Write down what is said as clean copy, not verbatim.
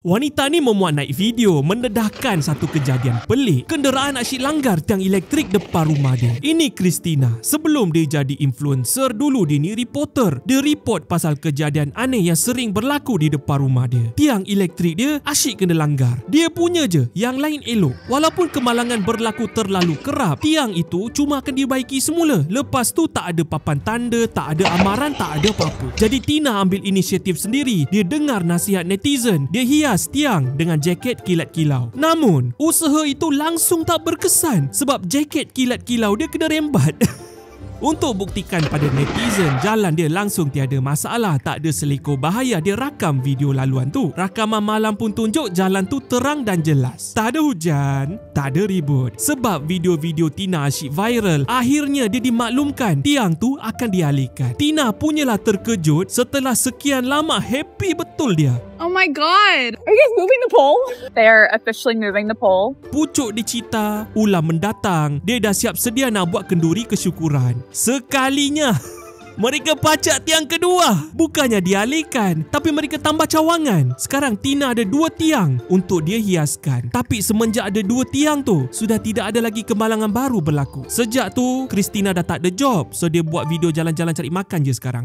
Wanita ni memuat naik video mendedahkan satu kejadian pelik. Kenderaan asyik langgar tiang elektrik depan rumah dia. Ini Christina. Sebelum dia jadi influencer, dulu dia ni reporter. Dia report pasal kejadian aneh yang sering berlaku di depan rumah dia. Tiang elektrik dia asyik kena langgar. Dia punya je, yang lain elok. Walaupun kemalangan berlaku terlalu kerap, tiang itu cuma akan dibaiki semula. Lepas tu tak ada papan tanda, tak ada amaran, tak ada apa-apa. Jadi Tina ambil inisiatif sendiri. Dia dengar nasihat netizen. Dia hias tiang dengan jaket kilat-kilau. Namun, usaha itu langsung tak berkesan sebab jaket kilat-kilau dia kena rembat. Untuk buktikan pada netizen jalan dia langsung tiada masalah, tak ada selikor bahaya, dia rakam video laluan tu. Rakaman malam pun tunjuk jalan tu terang dan jelas. Tak ada hujan, tak ada ribut. Sebab video-video Tina asyik viral, akhirnya dia dimaklumkan tiang tu akan dialihkan. Tina punyalah terkejut setelah sekian lama, happy betul dia. Oh my god! Are you guys moving the pole? They're officially moving the pole. Pucuk dicita, ulam mendatang. Dia dah siap sedia nak buat kenduri kesyukuran. Sekalinya mereka pacak tiang kedua. Bukannya dialihkan, tapi mereka tambah cawangan. Sekarang Tina ada 2 tiang untuk dia hiaskan. Tapi semenjak ada 2 tiang tu, sudah tidak ada lagi kemalangan baru berlaku. Sejak tu, Christina dah tak ada job. So dia buat video jalan-jalan cari makan je sekarang.